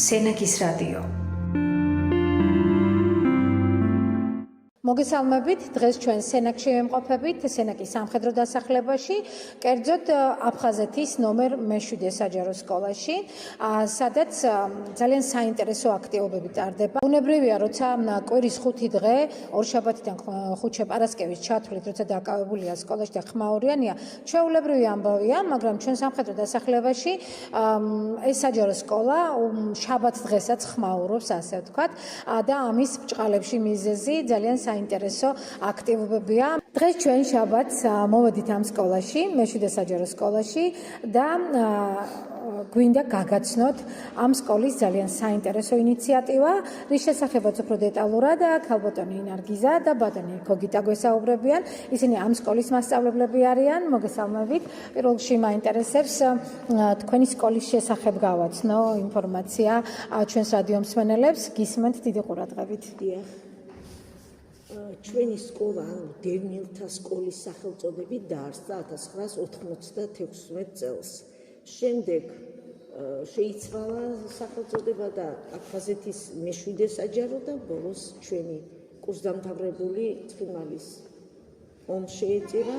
სენაკის რადიო. მოგესალმებით, დღეს ჩვენ სენაკში ვიმყოფებით, სენაკის სამხედრო დასახლებაში, კერძოდ აფხაზეთის ნომერ მე-7 საჯარო სკოლაში, სადაც ძალიან საინტერესო აქტივობები ტარდება. ბუნებრივია, როცა კვირის 5 დღე, ორშაბათიდან ხუთშაბათი პარასკევის ჩათვლით, როცა დაკავებულია სკოლაში და ხმაურიანია, ჩვეულებრივი ამბავია, მაგრამ ჩვენ სამხედრო დასახლებაში ეს საჯარო სკოლა შაბათ დღესაც ხმაურობს, ასე ვთქვათ, და ამის ბრჭყალებში მიზეზი ძალიან საინტერესო აქტივობებია. დღეს ჩვენ შაბათს მოვედით ამ სკოლაში, მე-7 საჯარო სკოლაში და გვინდა გაგაცნოთ ამ სკოლის ძალიან საინტერესო ინიციატივა, რის შესახებაც უფრო დეტალურად ქალბატონი ინარგიზა და ბატონი გოგიტა გვესაუბრებიან. ისინი ამ სკოლის მასწავლებლები არიან. მოგესალმებით. პირველ რიგში მაინტერესებს თქვენი სკოლის შესახებ გავაცნო ინფორმაცია ჩვენს რადიო მსმენელებს. გისმენთ დიდი ყურადღებით. ჩვენი სკოლა, დევნილთა სკოლის სახელწოდებით დაარსდა 1996 წელს. შემდეგ შეიცვალა სახელწოდება და აფხაზეთის მე-7 საჯარო და ბოლოს ჩვენი კურსდამთავრებული ცხინვალის ომს შეეწირა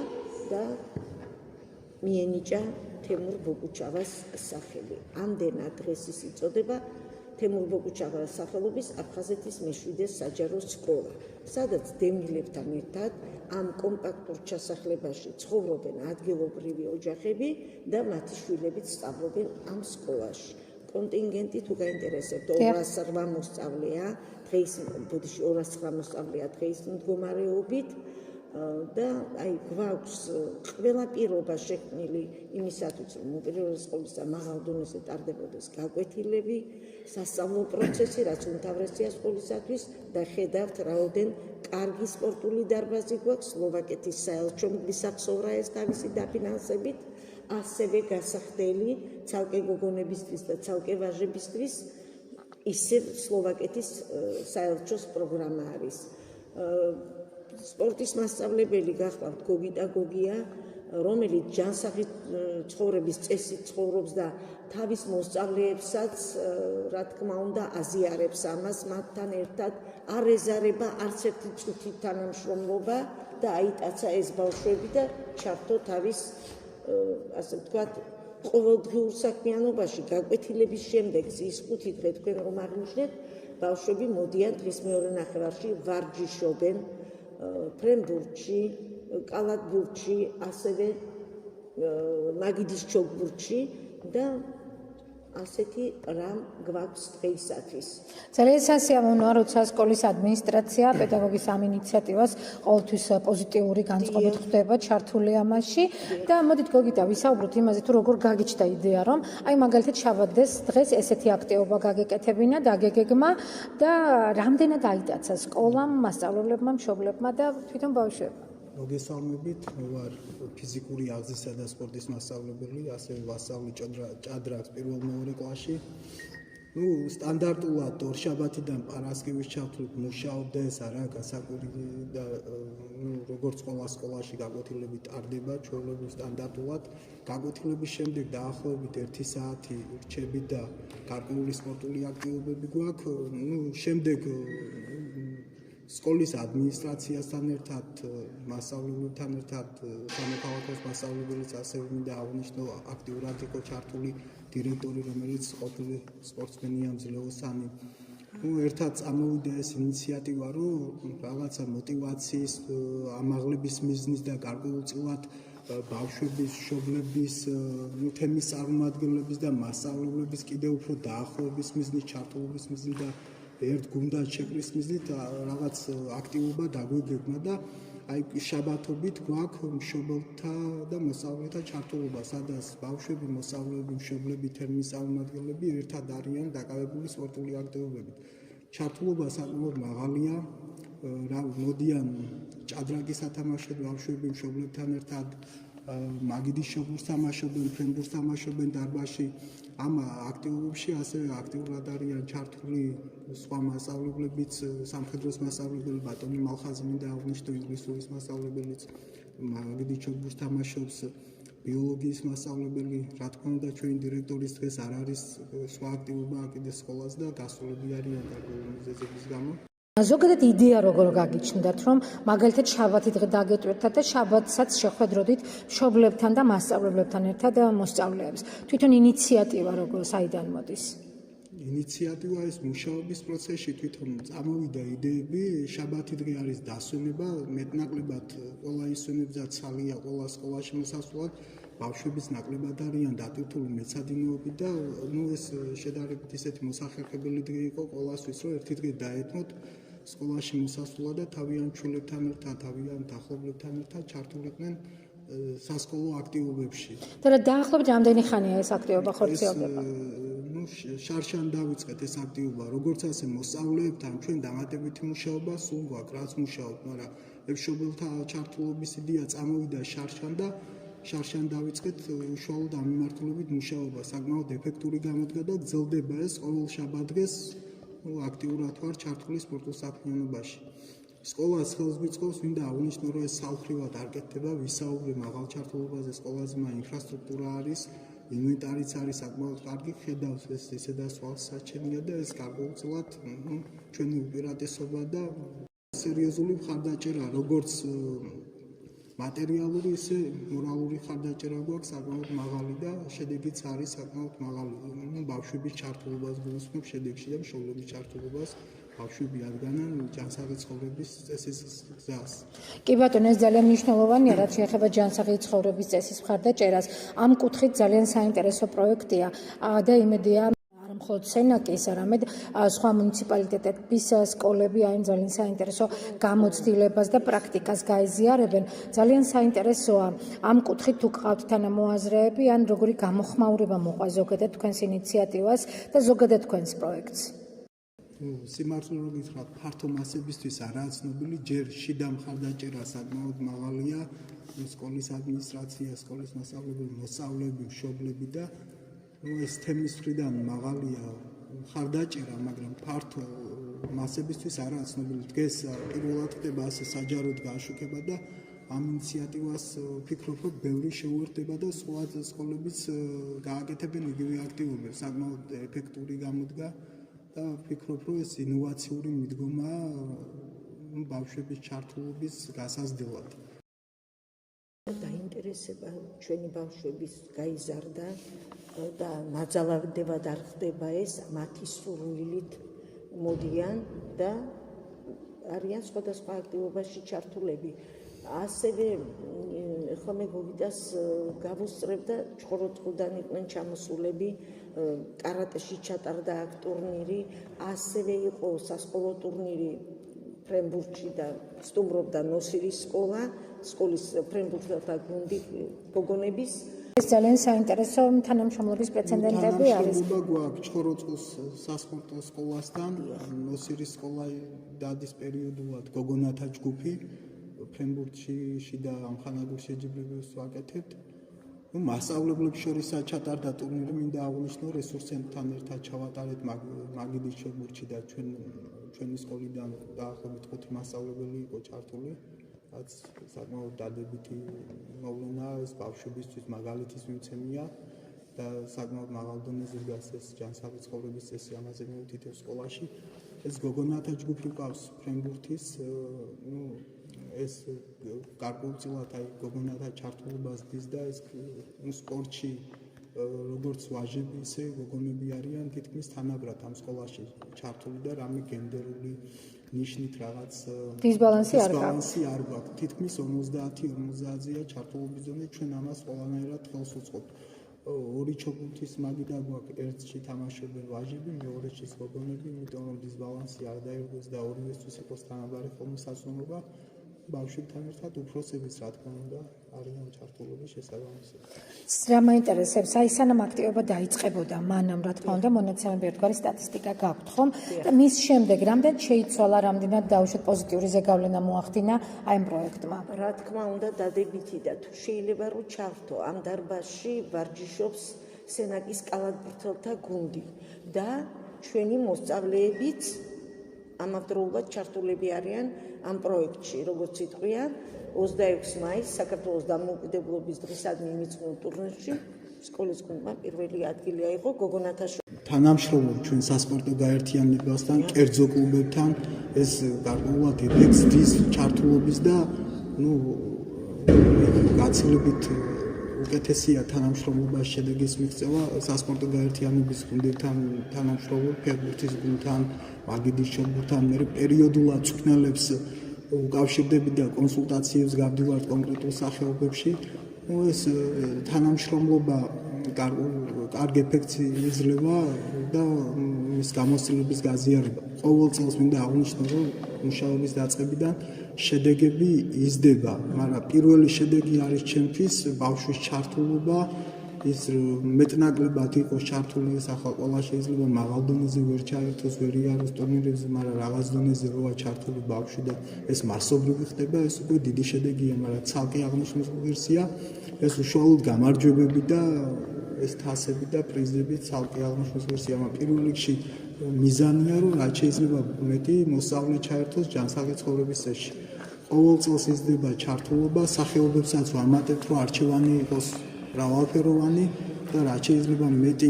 და მიენიჭა თემურ ბოგუჩავას სახელი. ამდენად დღეს ის იწოდება თემურ ბოგუჩავას სახელობის აფხაზეთის მე-7 საჯარო სკოლა, სადაც დევნილებთან ერთად ამ კომპაქტურ ჩასახლებაში ცხოვრობენ ადგილობრივი ოჯახები და მათი შვილებიც სწავლობენ ამ სკოლაში. კონტინგენტი თუ გაინტერესებთ 208 მოსწავლეა, დღეს 209 მოსწავლეა დღეს მდგომარეობით და გვაქვს ყველა პირობა შექმნილი იმისათვის, რომ უპირველეს ყოვლისა მაღალ დონეზე ტარდებოდეს გაკვეთილები, სასწავლო პროცესი, რაც უმთავრესია სკოლისათვის და ხედავთ, რაოდენ კარგი სპორტული დარბაზი გვაქვს, სლოვაკეთის საელჩო მისახსოვრა ეს თავისი დაფინანსებით, ასევე გასახდელი ცალკე გოგონებისთვის და ცალკე ვაჟებისთვის ისევ სლოვაკეთის საელჩოს პროგრამა არის. სპორტის მასწავლებელი გახლავთ გოგიტა გოგია, რომელიც ჯანსაღი ცხოვრების წესით ცხოვრობს და თავის მოსწავლეებსაც, რა თქმა უნდა, აზიარებს ამას, მათთან ერთად არ ეზარება არც ერთი წუთით თანამშრომლობა და აიტაცა ეს ბავშვები და ჩართო თავის, ასე ვთქვათ, ყოველდღიურ საქმიანობაში. გაკვეთილების შემდეგ ის 5 დღე თქვენ რომ აღნიშნეთ, ბავშვები მოდიან დღის მეორე ნახევარში, ვარჯიშობენ ფრენბურთში, კალათბურთში, ასევე მაგიდის ჩოგბურთში და ასეთი რამ გვაქვს დღეისათვის. ძალიან სასიამოვნოა, როცა სკოლის ადმინისტრაცია პედაგოგის ამ ინიციატივას ყოველთვის პოზიტიური განწყობით ხვდება ჩართული ამაში და მოდით გოგიტა ვისაუბროთ იმაზე, თუ როგორ გაგიჩნდა იდეა, რომ აი მაგალითად შაბათს დღეს ესეთი აქტივობა გაგეკეთებინა და გეგეგმა და რამდენად აიტაცა სკოლამ, მასწავლებლებმა, მშობლებმა და თვითონ ბავშვებმა. მოგესალმებით, მე ვარ ფიზიკური აღზრდისა და სპორტის მასწავლებელი, ასევე ვასწავლი ჭადრაკს პირველ-მეორე კლასში. სტანდარტულად ორშაბათიდან პარასკევის ჩათვლით მუშაობდეს, არა გასაკვირი და როგორც ყველა სკოლაში გაკვეთილები ტარდება, ჩვეულებრივ სტანდარტულად. გაკვეთილების შემდეგ დაახლოებით 1 საათი რჩებით და გარკვეული სპორტული აქტივობები გვაქვს. შემდეგ სკოლის ადმინისტრაციასთან ერთად, მასწავლებლებთან ერთად, სამოქალაქოს მასწავლებელიც ასევე მინდა აღნიშნო, აქტიურად იყო ჩართული დირექტორი, რომელიც ყოფილი სპორტსმენია მძლეოსანი. ერთად წამოვიდა ეს ინიციატივა, რომ რაღაცა мотиваციის, ამაღლების მიზნის და გარკვეულწილად ბავშვების, მშობლების, თემის წარმომადგენლების და მასწავლებლების კიდევ უფრო დაახლოების მიზნის, ჩართულობის მიზნის და ერთ გუნდად შეკრის მიზნით რაღაც აქტივობა დაგვეგებმა და აი შაბათობით გვაქვს მშობელთა და მოსწავლეთა ჩართულობა, სადაც ბავშვები, მოსწავლეები, მშობლები, თემის წარმომადგენლები ერთად არიან დაკავებული სპორტული აქტივობებით. ჩართულობა საკმაოდ მაღალია, მოდიან ჭადრაკის სათამაშოდ ბავშვები მშობლებთან ერთად, მაგიდის შოგურს თამაშობენ, ფრენბურთს თამაშობენ დარბაზში. ამ აქტივობებში ასევე აქტიურად არიან ჩართული სხვა მასწავლებლებიც, სამხედროს მასწავლებელი ბატონი მალხაზი მინდა აღნიშნო, ინგლისურის მასწავლებელიც მაგიდის შოგურს თამაშობს. ბიოლოგიის მასწავლებელი, რა თქმა უნდა, ჩვენი დირექტორის დღეს არ არის სხვა აქტივობა კიდე სკოლას და გასულები არიან გარკვეული მიზეზების გამო. ზოგადად იდეა როგორ გაგიჩნდათ, რომ მაგალითად შაბათი დღე დაგეტვირთათ და შაბათსაც შეხვედროდით მშობლებთან და მასწავლებლებთან ერთად მოსწავლეებს. თვითონ ინიციატივა როგორ საიდან მოდის? ინიციატივა ეს მუშაობის პროცესში თვითონ წამოვიდა იდეები. შაბათი დღე არის დასვენება, მეტნაკლებად ყველა ისვენებზა ცალია ყველა სკოლაში მოსასვლელად. ბავშვების ნაკლებად არიან დატვირთული მეცადინეობით და ეს შედარებით ისეთი მოსახერხებელი დღე იყო ყველასთვის, რომ ერთი დღე დაეთმოთ სკოლაში მოსასვლელად და თავიანთ შვილებთან ერთად, თავიანთ ახლობლებთან ერთად ჩართულიყვნენ სასკოლო აქტივობებში. და დაახლოებით რამდენი ხანია ეს აქტივობა ხორციელდება? შარშან დავიწყეთ ეს აქტივობა, როგორც ასე მოსწავლეებთან ჩვენ დამატებითი მუშაობა სულ გვაქვს, რაც მუშაობ, მაგრამ მშობელთა ჩართულობის იდეა წამოვიდა შარშან და შარშან დავიწყეთ უშუალოდ ამ მიმართულებით მუშაობა, საკმაოდ ეფექტური გამოდგა და გრძელდება ეს ყოველ შაბათ დღეს აქტიურად ვარ ჩართული სპორტულ საქმიანობაში. სკოლას ხელს ვიწყობს, მინდა აღნიშნო, რომ ეს საუხრივად არ კეთდება, ვისაუბრე მაღალ ჩართულობაზე, სკოლაზე ინფრასტრუქტურა არის, ინვენტარიც არის საკმაოდ კარგი, ხედავს ეს ისედაც სვალს საჩენია და ეს გარკვეულწილად ჩვენი უპირატესობა და სერიოზული მხარდაჭერა, როგორც მატერიალური, ისე მორალური მხარდაჭერა გვაქვს საკმაოდ მაღალი და შედეგიც არის საკმაოდ მაღალი. ბავშვების ჩართულობას გულისხმობ შედეგში და მშობლების ჩართულობას ბავშვები ადგანან ჯანსაღი ცხოვრების წესის გზას. კი ბატონო, ეს ძალიან მნიშვნელოვანია, რაც შეეხება ჯანსაღი ცხოვრების წესის მხარდაჭერას. ამ კუთხით ძალიან საინტერესო პროექტია და იმედია არა მხოლოდ სენაკის, არამედ სხვა მუნიციპალიტეტების სკოლები აი ძალიან საინტერესო გამოცდილებას და პრაქტიკას გაიზიარებენ. ძალიან საინტერესოა ამ კუთხით თუ გყავთ თანამოაზრეები, ან როგორი გამოხმაურება მოყვა ზოგადად თქვენს ინიციატივას და ზოგადად თქვენს პროექტს. სიმართლე რომ გითხრათ, ფართო მასებისთვის არაა ცნობილი, ჯერ შიდა მხარდაჭერა საკმაოდ მაღალია, სკოლის ადმინისტრაცია, სკოლის მასწავლებელი, მოსწავლეები, მშობლები და ეს თემის მხრიდან მაღალია მხარდაჭერა, მაგრამ ფართო მასებისთვის არაა ცნობილი. დღეს პირველად ხდება ასე საჯაროდ გააშუქება და ამ ინიციატივას ვფიქრობ, რომ ბევრი შეუერთდება და სხვა სკოლებიც გააკეთებენ იგივე აქტივობებს. საკმაოდ ეფექტური გამოდგა და ვფიქრობ, რომ ეს ინოვაციური მიდგომაა ბავშვების ჩართულობის გასაზრდელად. დაინტერესება ჩვენი ბავშვების გაიზარდა და ნაძალავდებად არ ხდება ეს, მათი სურვილით მოდიან და არიან სხვადასხვა აქტივობაში ჩართულები. ასევე ხოლმე გოგიტას გავუსწრებდა ჩხოროწყუდან იყვნენ ჩამოსულები, კარატეში ჩატარდა აქ ტურნირი, ასევე იყო სასკოლო ტურნირი ფრენბურთში და სტუმრობდა ნოსირის სკოლა, სკოლის ფრენბურთელთა გუნდი გოგონების. ეს ძალიან საინტერესო თანამშრომლობის პრეცედენტები არის. თანამშრომლობა გვაქვს ჩხოროწყუს სასპორტო სკოლასთან, ნოსირის სკოლა დადის პერიოდულად გოგონათა ჯგუფი. ფრენბურთში შიდა ამხანაგურ შეჯიბრებებს ვაკეთებთ. მასწავლებლებს შორის ჩატარდა ტურნირი, მინდა აღნიშნო, რესურსენთან ერთად ჩავატარეთ მაგიდის შეგურჩი და ჩვენი სკოლიდან დაახლოებით 5 მასწავლებელი იყო ჩართული, რაც საკმაოდ დადებითი მოვლენაა, ეს ბავშვებისთვის მაგალითის მიცემია და საკმაოდ მაღალ დონეზე დგას ეს ჯანსაღი ცხოვრების წესი, ამაზე მიუთითებს სკოლაში. ეს გოგონათა ჯგუფი ყავს ფრენბურთის, ეს გარკვეულწილად აი გოგონათა ჩართულობას დის და ეს სპორტში როგორც ვაჟები, ისე გოგონები არიან თითქმის თანაბრად ამ სკოლაში ჩართული და რამე გენდერული ნიშნით რაღაც დისბალანსი არ გვაქვს. თითქმის 50-50-ზეა ჩართულობის დონე, ჩვენ ამას ყველანაირად ხელს უწყობთ. ორი ჩოგუნთის მაგიდა გვაქვს, ერთში თამაშობენ ვაჟები, მეორეში გოგონები, იმიტომ რომ დისბალანსი არ დაირღვეს და ორივესთვის იყოს თანაბარი ხელმისაწვდომობა. ბავშვებთან ერთად უფროსებიც რა თქმა უნდა არიან ჩართულობის შესაბამისად. რა მაინტერესებს, აი სანამ აქტივობა დაიწყებოდა, მანამ რა თქმა უნდა მონაცემები ერთგვარი სტატისტიკა გაქვთ, ხომ? და მის შემდეგ რამდენ შეიცვალა, რამდენად დაუშვათ პოზიტიური ზეგავლენა მოახდინა აი ამ პროექტმა? რა თქმა უნდა დადებითი და თუ შეიძლება რომ ჩავთო ამ დარბაზში ვარჯიშობს სენაკის კალათბურთელთა გუნდი და ჩვენი მოსწავლეებიც ამავდროულად ჩართულები არიან ამ პროექტში, როგორც იტყვიან, 26 მაისს საქართველოს დამოუკიდებლობის დღისადმი მიწყვილ ტურნირში სკოლის გუნდმა პირველი ადგილი აიღო გოგონათა თანამშრომლობ ჩვენ სასპორტო გაერთიანებასთან, კერძო კლუბებთან, ეს გარკვეულად იდეებს დის ჩართულობის და გაცილებით უკეთესია თანამშრომლობა შედეგის მიღწევა სასპორტო გაერთიანების გუნდებთან თანამშრომლობ ფეხბურთის გუნდთან, მაგიდის შობლთან, მე პერიოდულად წვნელებს უკავშირდები და კონსულტაციებს გავდივართ კონკრეტულ სახეობებში. ეს თანამშრომლობა კარგ ეფექტს იძლევა და მის გამოცდილების გაზიარება. ყოველ წელს მინდა აღვნიშნო, რომ მუშაობის დაწყებიდან შედეგები იზრდება, მაგრამ პირველი შედეგი არის ჩემთვის ბავშვის ჩართულობა, ის მეტნაკლებად იყოს ჩართული, ეს ახლა ყველა შეიძლება მაღალ დონეზე ვერ ჩაერთოს, ვერ იაროს ტურნირებზე, მაგრამ რაღაც დონეზე როა ჩართული ბავშვი და ეს მასობრივი ხდება, ეს უკვე დიდი შედეგია, მაგრამ ცალკე აღნიშნულ ღირსია, ეს უშუალოდ გამარჯვებები და ეს თასები და პრიზები ცალკე აღნიშნულ ღირსია, მაგრამ პირველ რიგში მიზანია, რომ რაც შეიძლება მეტი მოსწავლე ჩაერთოს ჯანსაღი ცხოვრების წესში. ყოველ წელს იზრდება ჩართულობა, სახეობებსაც ვამატებთ, რომ არჩევანი იყოს მრავალფეროვანი და რაც შეიძლება მეტი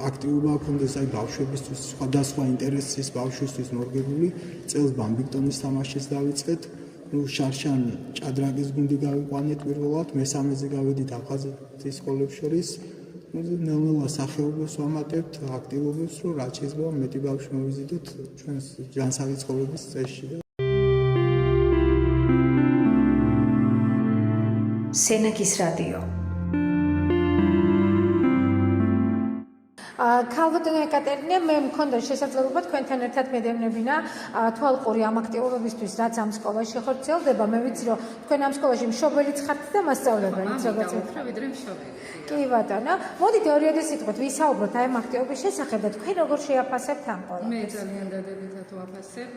აქტივობა ქონდეს აი ბავშვებისთვის, სხვადასხვა ინტერესის ბავშვისთვის მორგებული. წელს ბამბიქტონის თამაშიც დავიწყეთ. შარშან ჭადრაკის გუნდი გავიყვანეთ პირველად, მესამეზე გავედით აფხაზეთის სკოლებს შორის. ნელ-ნელა სახეობებს ვამატებთ, აქტივობებს, რომ რაც შეიძლება მეტი ბავშვი მოვიზიდოთ ჩვენს ჯანსაღი ცხოვრების წესში. სენაკის რადიო. ქალბატონო ეკატერინე, მე მქონდა შესაძლებლობა თქვენთან ერთად მედევნებინა თვალყური ამ აქტიურობისთვის, რაც ამ სკოლაში ხორციელდება. მე ვიცი, რომ თქვენ ამ სკოლაში მშობელიც ხართ და მასწავლებელიც, როგორც უფრო ვიდრე მშობელი. კი ბატონო, მოდით ორიოდე სიტყვით ვისაუბროთ აი ამ აქტიურობის შესახებ და თქვენ როგორ შეაფასებთ ამ ყველაფერს? მე ძალიან დადებითად ვაფასებ.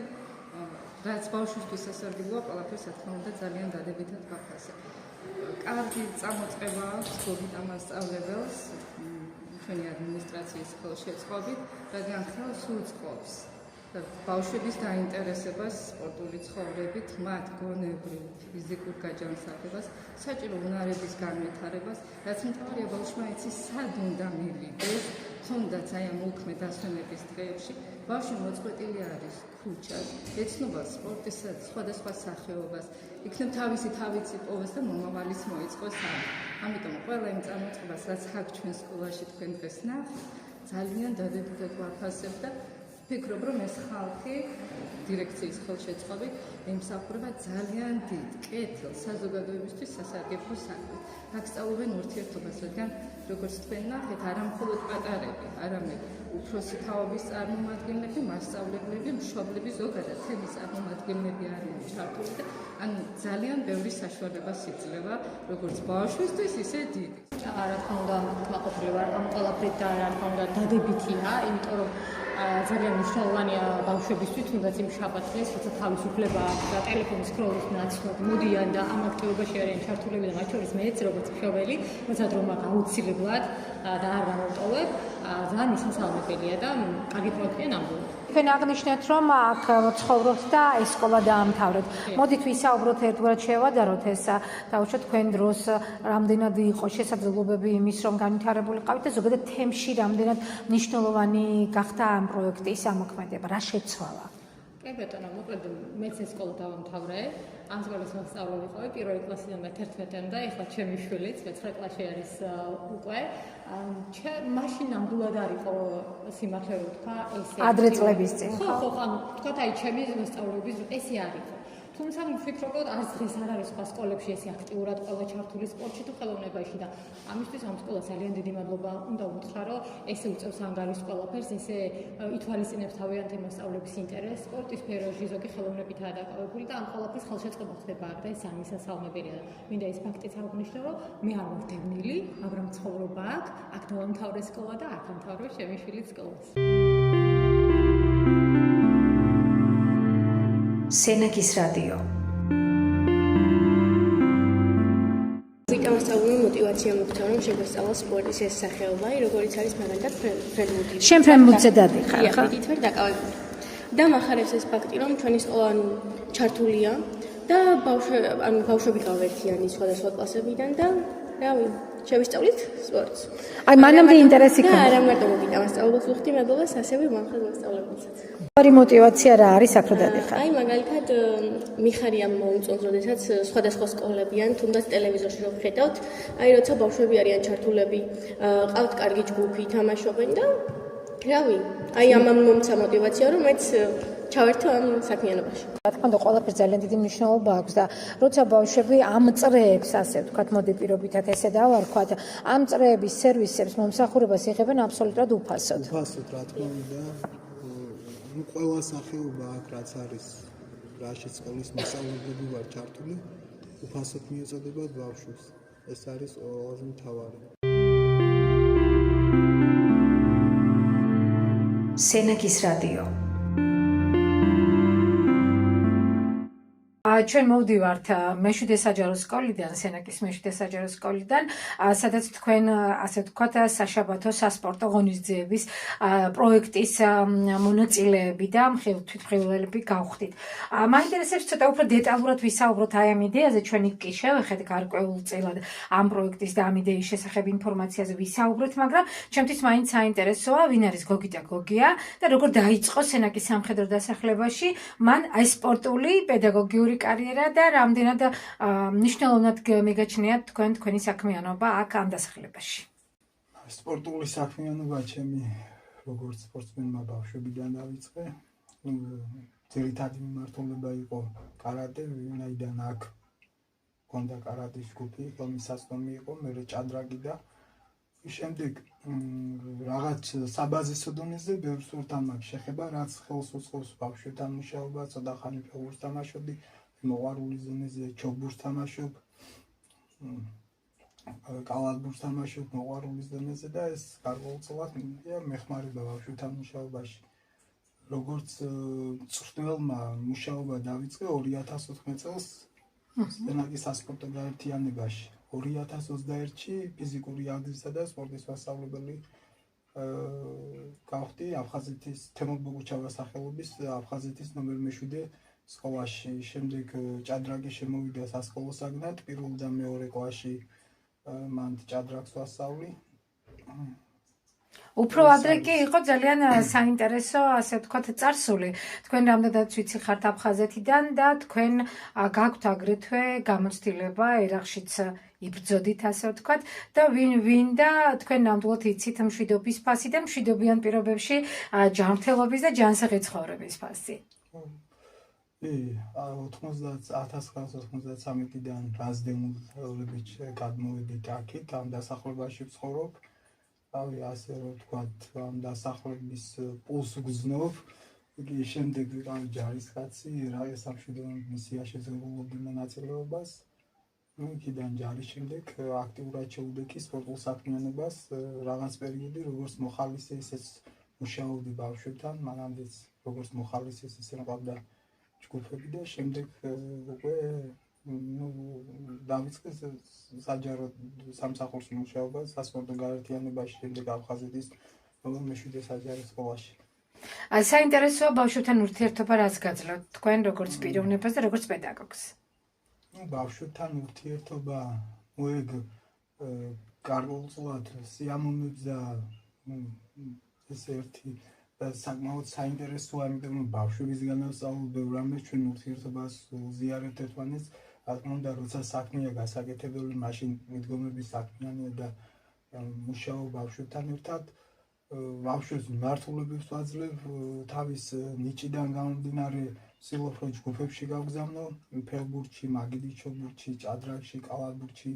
რაც ბავშვისთვის სასარგებლოა, ყველაფერს რა თქმა უნდა ძალიან დადებითად ვაფასებ. კარგი წამოწყება აქვს გოგიტა მასწავლებელს. ჩვენი ადმინისტრაციის ხელშეწყობით, რადგან ხელს უწყობს ბავშვების დაინტერესებას სპორტული ცხოვრებით, მათ გონებრივ, ფიზიკურ გაჯანსაღებას, საჭირო უნარების განვითარებას, რაც მთავარია ბავშვმა იცის სად უნდა მივიდეს, თუნდაც აი ამ უქმე დასვენების დღეებში, ბავშვი მოწყვეტილი არის ქუჩას, ეცნობა სპორტის სხვადასხვა სახეობას, იქნებ თავისი თავიც იპოვეს და მომავალის მოიწყოს ამ. ამიტომ ყველა იმ წამოწყებას, რაც აქ ჩვენ სკოლაში თქვენ დღეს ნახეთ, ძალიან დადებითად ვაფასებ და ვფიქრობ, რომ ეს ხალხი დირექციის ხელშეწყობით ემსახურება ძალიან დიდ კეთილ საზოგადოებისთვის სასარგებლო საქმეს. აქ სწავლობენ ურთიერთობას, რადგან როგორც თქვენ ნახეთ, არა მხოლოდ პატარები, არამედ უფროსი თაობის წარმომადგენლები, მასწავლებლები, მშობლები, ზოგადად თემის წარმომადგენლები არიან ჩართული და ანუ ძალიან ბევრი საშუალებას იძლევა, როგორც ბავშვისთვის, ისე დიდი. რა თქმა უნდა, კმაყოფილი ვარ ამ ყველაფრით და რა თქმა უნდა დადებითია, იმიტომ რომ ძალიან მნიშვნელოვანია ბავშვებისთვის, თუნდაც იმ შაბათს, როცა თავისუფლება აქვს და ტელეფონის სკროლის ნაცვლად მოდიან და ამ აქტივობაში არიან ჩართულები და მათ შორის მეც როგორც მშობელი, როცა დრო მაქვს აუცილებლად და არ გამოვტოვებ, ძალიან ისმსალმებელია და კარგი პროექტია ნამდვილად. თქვენ აღნიშნეთ, რომ აქ ცხოვრობთ და ეს სკოლა დაამთავრეთ. მოდით ვისაუბროთ ერთგვარად შევადაროთ ეს დაუშვათ თქვენ დროს რამდენად იყო შესაძლებლობები იმის, რომ განვითარებულიყავით და ზოგადად თემში რამდენად მნიშვნელოვანი გახდა ამ პროექტის ამოქმედება, რა შეცვალა? კი ბატონო, მოკლედ მეც ეს სკოლა დავამთავრე. ამ სკოლის მასწავლებელი ვიყავი პირველი კლასიდან მე-11-მდე და ეხლა ჩემი შვილიც 9 კლასში არის უკვე. მაშინ ნამდვილად არ იყო სიმართლე რომ თქვა ესე. ადრე წლების წინ. ხო, ანუ თქვა აი ჩემი მასწავლებლების ესე არ იყო. თუმცა ვფიქრობ, რომ არც დღეს არ არის სხვა სკოლებში ესე აქტიურად ყველა ჩართული სპორტში თუ ხელოვნებაში და ამისთვის ამ სკოლას ძალიან დიდი მადლობა უნდა უთხრა, რომ ესე უწევს ანგარიშს ყველაფერს, ესე ითვალისწინებს თავიანთი მასწავლებლების ინტერესს სპორტის სფეროში, ზოგი ხელოვნებითაა დაკავებული და ამ ყველაფრის ხელშეწყობა ხდება აქ და ეს ამისასალმებელია. მინდა ეს ფაქტიც აღვნიშნო, რომ მე არ ვარ დევნილი, მაგრამ ცხოვრობა აქ დავამთავრე სკოლა და აქ ამთავრე ჩემი შვილის სკოლას. სენაკის რადიო. ვიტამსწავლე мотиваცია მოგვცა რომ შეგვესწავლა სპორტის ეს სახეობა, როგორიც არის მაგალითად ფრენბურთი. შენ ფრენბურთზე დადიხარ, ხო? დიდით ვერ დაკავებული. და მახარებს ეს ფაქტი, რომ ჩვენი სკოლა ჩართულია და ბავშვები გავერთიანი სხვადასხვა კლასებიდან და რავი, შევისწავლით სპორტს. აი მანამდე ინტერესი და ქონდა. არა მარტო მოგიტა მასწავლებლებს ვუხდი მებელას, ასევე მომხდარ მასწავლებელსაც. ორი мотиваცია რა არის აქ რო დადიხარ? აი მაგალითად მიხარია მოუწონს, როდესაც სხვადასხვა სკოლები ან თუნდაც ტელევიზორში რო ვხედავთ, აი როცა ბავშვები არიან ჩართულები, ყავთ კარგი ჯგუფი, თამაშობენ და რავი, აი ამამ მომცა мотиваცია, რომ მეც ჩავერთო ამ საქმიანობაში. რა თქმა უნდა, ყველაფერს ძალიან დიდი მნიშვნელობა აქვს და როცა ბავშვები ამ წრეებს, ასე ვთქვათ, მოდი პირობითად ესე დავარქვათ, ამ წრეების სერვისებს მომსახურებას იღებენ აბსოლუტურად უფასოდ. უფასოდ, რა თქმა უნდა, ну ყველა სახეობა აქ რაც არის, რაშიც სკოლის მასწავლებლები ვარ ჩართული, უფასოდ მიეწოდებათ ბავშვებს. ეს არის ყველაზე მთავარი. სენაკის რადიო. ჩვენ მოვდივართ მეშვიდე საჯარო სკოლიდან, სენაკის მეშვიდე საჯარო სკოლიდან, სადაც თქვენ ასე ვთქვათ საშაბათო სასპორტო ღონისძიების პროექტის მონაწილეები და თვითმხილველები გავხდით. მაინტერესებს ცოტა უფრო დეტალურად ვისაუბროთ აი ამ იდეაზე, ჩვენ იქ კი შევეხეთ გარკვეულწილად ამ პროექტის და ამ idеის შესახებ ინფორმაციაზე ვისაუბროთ, მაგრამ ჩემთვის მაინც საინტერესოა, ვინ არის გოგიტა გოგია და როგორ დაიწყო სენაკის სამხედრო დასახლებაში მან აი სპორტული პედაგოგიური კარიერა და რამდენად მნიშვნელოვნად მიგაჩნიათ თქვენი საქმიანობა აქ ამ დასახლებაში. სპორტული საქმიანობა ჩემი როგორც სპორტსმენმა ბავშვებიდან დავიწყე. ძირითადი მიმართულება იყო კარატე, ვინაიდან აქ ჰქონდა კარატის ჯგუფი, ხელმისაწვდომი იყო, მერე ჭადრაკი და შემდეგ რაღაც საბაზისო დონეზე ბევრს ვთამაშობ შეხება, რაც ხელს უწყობს ბავშვებთან მუშაობა, ცოტა ხანი ფეხბურთს თამაშობდი, მოყვარული ზონეზე ჩოგბურთს თამაშობ, კალათბურთს თამაშობ მოყვარული ზონეზე და ეს გარკვეულწილად მეხმარება ბავშვებთან მუშაობაში. როგორც წვრთნელმა მუშაობა დავიწყე 2014 წელს სენაკის სასპორტო გაერთიანებაში. 2021-ში ფიზიკური აღზრდისა და სპორტის მასწავლებელი გავხდი აფხაზეთის თემურ ბოგუჩავას სახელობის აფხაზეთის ნომერ 7 სკოლაში. შემდეგ ჭადრაკი შემოვიდა სასკოლო საგნად, პირველ და მეორე კლასში მან ჭადრაკს ვასწავლი. უფრო ადრე კი იყო ძალიან საინტერესო, ასე ვთქვათ, წარსული. თქვენ რამდენადაც ვიცი ხართ აფხაზეთიდან და თქვენ გაქვთ აგრეთვე გამოცდილება ერახშიც იბრძოდით, ასე ვთქვათ, და ვინ და თქვენ ნამდვილად იცით მშვიდობის ფასი და მშვიდობიან პირობებში ჯანმრთელობის და ჯანსაღი ცხოვრების ფასი. 1993-დან რაზდემულებით გადმოვედით აქეთ, ამ დასახლებაში ვცხოვრობ. რავი, ასე რომ ვთქვათ, ამ დასახლების პულს ვგრძნობ. იგი შემდეგ ვიყავი ჯარისკაცი, რა სამშვიდობო მისიაში ზრუნავდი მონაწილეობას. იქიდან ჯარის შემდეგ აქტიურად შევდექი სპორტულ საქმიანობას, რაღაც პერიოდი როგორც მოხალისე, ისეც მუშაობდი ბავშვებთან, მანამდეც როგორც მოხალისე, ისე მყავდა ჯგუფები და შემდეგ უკვე დავიწყე საჯარო სამსახურის მუშაობა სასპორტო გაერთიანებაში, შემდეგ აფხაზეთის ნომერ 7 საჯარო სკოლაში. საინტერესოა ბავშვებთან ურთიერთობა რაც გაძლევთ თქვენ როგორც პიროვნებას და როგორც პედაგოგს. ბავშვებთან ურთიერთობა მოეგ გარკვეულწილად სიამოვნებს და ეს ერთი და საკმაოდ საინტერესოა, იმიტომ რომ ბავშვებისგანაც სწავლობ ბევრ რამეს, ჩვენ ურთიერთობას უზიარებთ ერთმანეთს. რა თქმა უნდა, როცა საქმეა გასაკეთებელი, მაშინ მიდგომების საქმიანია და მუშაობ ბავშვებთან ერთად. ბავშვებს მიმართულებებს ვაძლევ, თავის ნიჭიდან გამომდინარე ვცდილობ რომ ჯგუფებში გავგზავნო, ფეხბურთში, მაგიდის ჩოგბურთში, ჭადრაკში, კალათბურთში.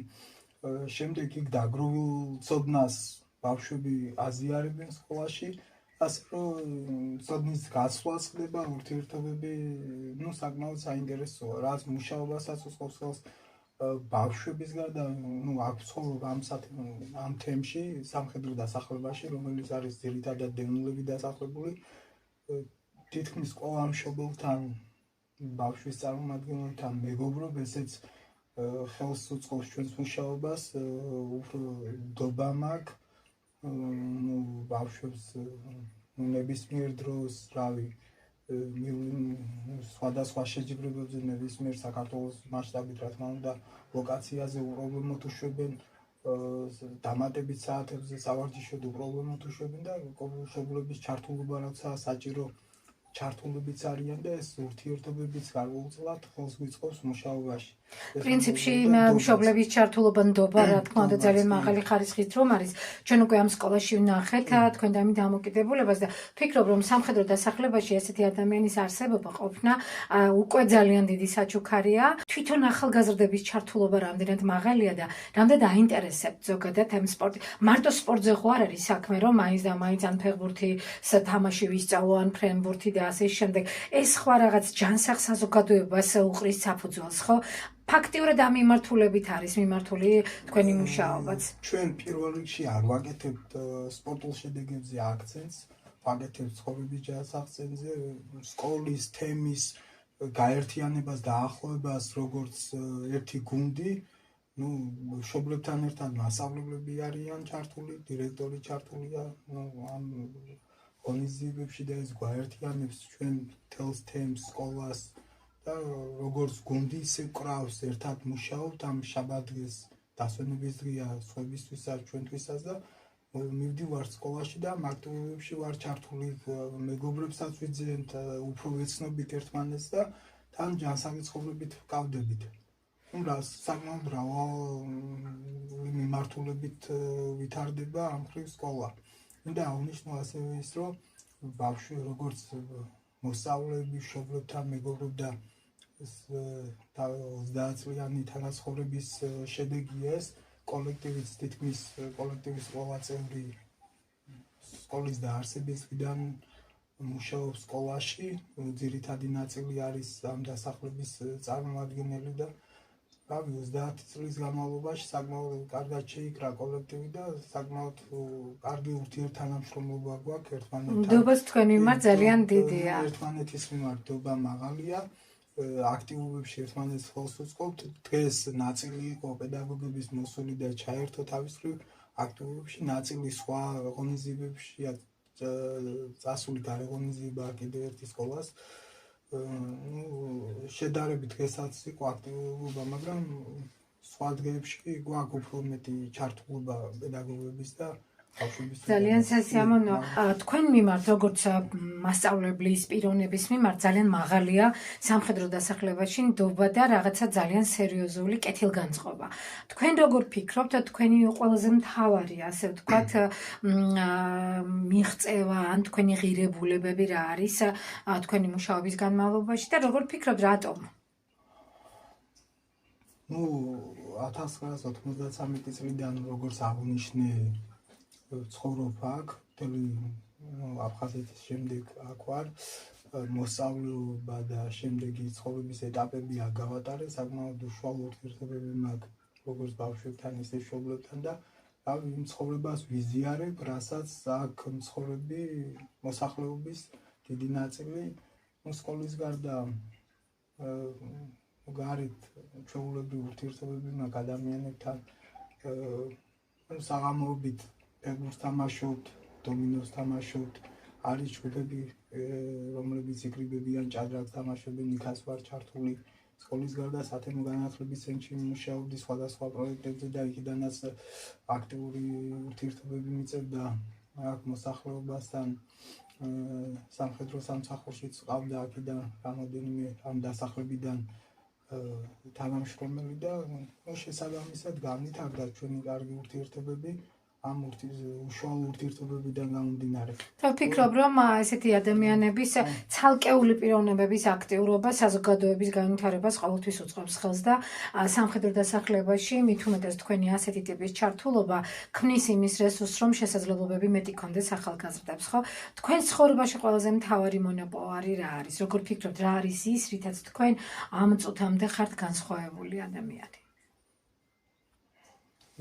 შემდეგ იქ დაგროვილ ცოდნას ბავშვები აზიარებენ სკოლაში. ასე რომ ცოდნის გაცვლაც ხდება, ურთიერთობები საკმაოდ საინტერესოა, რაც მუშაობასაც უწყობს ხელს ბავშვების გარდა, აქ ვცხოვრობ ამ თემში, სამხედრო დასახლებაში, რომელიც არის ძირითადად დევნილები დასახლებული. თითქმის ყველა მშობელთან, ბავშვის წარმომადგენელთან მეგობრობ, ესეც ხელს უწყობს ჩვენს მუშაობას, უფრო ნდობა მაქვს. ბავშვებს ნებისმიერ დროს, რავი, სხვადასხვა შეჯიბრებებზე ნებისმიერ საქართველოს მასშტაბით, რა თქმა უნდა, ლოკაციაზე უპრობლემოდ უშვებენ, დამატებით საათებზე სავარჯიშოდ უპრობლემოდ უშვებენ და შეუძლების ჩართულობა როცა საჭირო ჩართულებიც არიან და ეს ურთიერთობებიც გარკვეულწილად ხელს გვიწყობს მუშაობაში. პრინციპში მშობლების ჩართულობა ნდობა, რა თქმა უნდა, ძალიან მაღალი ხარისხით რომ არის. ჩვენ უკვე ამ სკოლაში ვნახეთ თქვენ და მის დამოკიდებულებას და ვფიქრობ, რომ სამხედრო დასახლებაში ესეთი ადამიანის არსებობა ყოფნა უკვე ძალიან დიდი საჩუქარია. თვითონ ახალგაზრდების ჩართულობა რამდენად მაღალია და რამდენად აინტერესებთ ზოგადად ამ სპორტი. მარტო სპორტზე ხო არ არის საქმე, რომ მაინც და მაინც ან ფეხბურთი თამაში ვისწავლო, ან ფრენბურთი და ასე შემდეგ. ეს სხვა რაღაც ჯანსაღ საზოგადოებას უყრის საფუძველს, ხო? ფაქტიურად ამ მიმართულებით არის მიმართული თქვენი მუშაობაც. ჩვენ პირველ რიგში არ ვაკეთებთ სპორტულ შედეგებზე აქცენტს, ვაკეთებთ ცხოვრების ჯანსაღზე, სკოლის თემის გაერთიანებას და ახლოვებას, როგორც ერთი გუნდი. მშობლებთან ერთად მასწავლებლები არიან ჩართული, დირექტორი ჩართულია, ამ ღონისძიებებში და ეს გვაერთიანებს ჩვენ მთელს თემს, სკოლას და როგორც გუნდი ისე კრავს ერთად მუშაობთ ამ შაბათ-დღეს დასვენების დღეა სხვებისთვისაც ჩვენთვისაც და მივდივარ სკოლაში და ამ აქტივობებში ვარ ჩართული, მეგობრებსაც ვიძენთ, უფრო ვეცნობით ერთმანეთს და თან ჯანსაღი ცხოვრებით ვკავდებით. საკმაოდ მრავალი მიმართულებით ვითარდება ამ მხრივ სკოლა. მინდა აღნიშნო ასევე ის, რომ ბავშვი როგორც მოსწავლეები, მშობლებთან მეგობრობდა 30-წლიანი თანაცხოვრების შედეგია ეს კოლექტივიც თითქმის კოლექტივის ყველა წევრი სკოლის დაარსების დღიდან მუშაობს სკოლაში, ძირითადი ნაწილი არის ამ დასახლების წარმომადგენელი და 30 წლის განმავლობაში საკმაოდ კარგად შეიკრა კოლექტივი და საკმაოდ კარგი ურთიერთთანამშრომლობა გვაქვს ერთმანეთთან. ნდობას თქვენი მიმართ ძალიან დიდია. ერთმანეთის მიმართ ნდობა მაღალია, აქტივობებში ერთმანეთს ხელს უწყობთ. დღეს ნაწილი იყო პედაგოგების მოსული და ჩაერთო თავის მხრივ აქტივობებში, ნაწილი სხვა ღონისძიებებშია წასული გარეგონიზება კიდევ ერთი სკოლას. შედარებით დღესაც იყო აქტივობა, მაგრამ სხვა დღეებში გვაქვს უფრო მეტი ჩართულობა პედაგოგების და ბავშვების. ძალიან სასიამოვნო. თქვენ მიმართ, როგორც მასწავლებლის პიროვნების მიმართ ძალიან მაღალია სამხედრო დასახლებაში ნდობა და რაღაცა ძალიან სერიოზული კეთილგანწყობა. თქვენ როგორ ფიქრობთ, თქვენი ყველაზე მთავარი, ასე ვთქვათ, მიღწევა ან თქვენი ღირებულებები რა არის თქვენი მუშაობის განმავლობაში და როგორ ფიქრობთ, რატომ? 1993 წლიდან როგორც აღნიშნე ცხოვრობ აქ, მთელი აფხაზეთის შემდეგ აქ ვარ, მოსწავლეობა და შემდეგი ცხოვრების ეტაპები აქ გავატარე, საკმაოდ უშუალო ურთიერთობები მაქვს როგორც ბავშვებთან, ისე მშობლებთან და იმ ცხოვრებას ვიზიარებ, რასაც აქ მცხოვრები მოსახლეობის დიდი ნაწილი სკოლის გარდა გარეთ ჩვეულებრივ ურთიერთობები მაქვს ადამიანებთან, საღამოობით ფეხბურთს თამაშობთ, დომინოს თამაშობთ, არის ჯგუფები, რომლებიც იკრიბებიან ჭადრაკს თამაშობენ, იქაც ვარ ჩართული. სკოლის გარდა სათემო განათლების ცენტრში მუშაობდი სხვადასხვა პროექტებზე და იქიდანაც აქტიური ურთიერთობები მიწევდა აქ მოსახლეობასთან. სამხედრო სამსახურშიც ყავდა აქედან რამოდენიმე ამ დასახლებიდან თანამშრომელი და შესაბამისად განვითარდა ჩვენი კარგი ურთიერთობები ამ უშუალო ურთიერთობებიდან გამომდინარე. ვფიქრობ, რომ ესეთი ადამიანების ცალკეული პიროვნებების აქტიურობა საზოგადოების განვითარებას ყოველთვის უწყობს ხელს და სამხედრო დასახლებაში მით უმეტეს თქვენი ასეთი ტიპის ჩართულობა ქმნის იმის რესურსს, რომ შესაძლებლობები მეტი ქონდეს ახალგაზრდებს, ხო? თქვენ ცხოვრებაში ყველაზე მთავარი მონოპოლარი რა არის? როგორ ფიქრობთ, რა არის ის, რითაც თქვენ ამ წუთამდე ხართ განსხვავებული ადამიანი?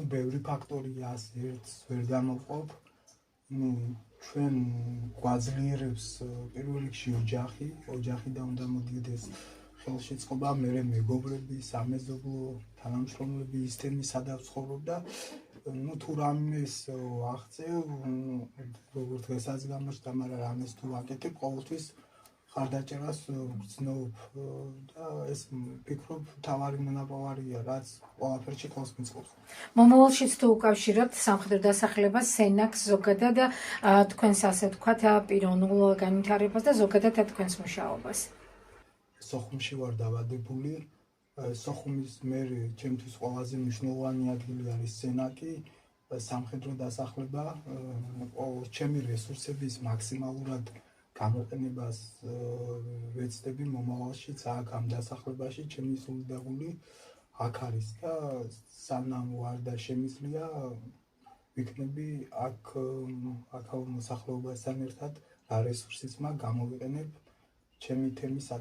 ბევრი ფაქტორია, ერთს ვერ დამოვყოფ. ჩვენ გვაძლიერებს პირველ რიგში ოჯახიდან უნდა მოდიდეს ხელშეწყობა, მერე მეგობრები, სამეზობლო თანამშრომლები, ის თემი სადაც ცხოვრობ და თუ რამეს აღწევ, როგორც დღესაც გამოჩნდა, მაგრამ რამეს თუ ვაკეთებ, ყოველთვის ხარდაჭერას ვცნობ და ეს ვფიქრობ თავარი მონაპოვარია, რაც ყველაფერში ხელს მიწყობს. მომავალშიც თუ უკავშირებთ სამხედრო დასახლებას, სენაკს ზოგადად თქვენს ასე ვთქვათ პიროვნულ განვითარებას და ზოგადად თქვენს მუშაობას. სოხუმში ვარ დაბადებული. სოხუმის მერე ჩემთვის ყველაზე მნიშვნელოვანი ადგილი არის სენაკი, სამხედრო დასახლება, ჩემი რესურსების მაქსიმალურად გამოყენებას ვეცდები მომავალშიც აქ ამ დასახლებაში ჩემი სულიდაგული აქ არის და სანამ ვარ და შემიძლია ვიქნები აქ მოსახლეობასთან ერთად რა რესურსიც მაქვს გამოვიყენებ ჩემი თემის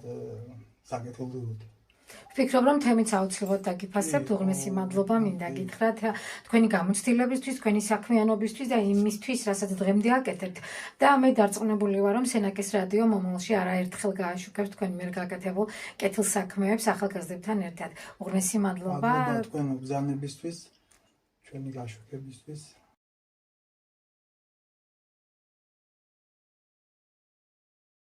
საკეთილდღეობით. ვფიქრობ, რომ თემიც აუცილებლად დაგიფასებთ. უღრმესი მადლობა მინდა გითხრათ თქვენი გამოცდილებისთვის, თქვენი საქმიანობისთვის და იმისთვის, რასაც დღემდე აკეთებთ. და მე დარწმუნებული ვარ, რომ სენაკის რადიო მომავალში არაერთხელ გააშუქებს თქვენ მიერ გაკეთებულ კეთილსაქმეებს ახალგაზრდებთან ერთად. უღრმესი მადლობა. მადლობა თქვენ ბრძანებისთვის, ჩვენი გაშუქებისთვის.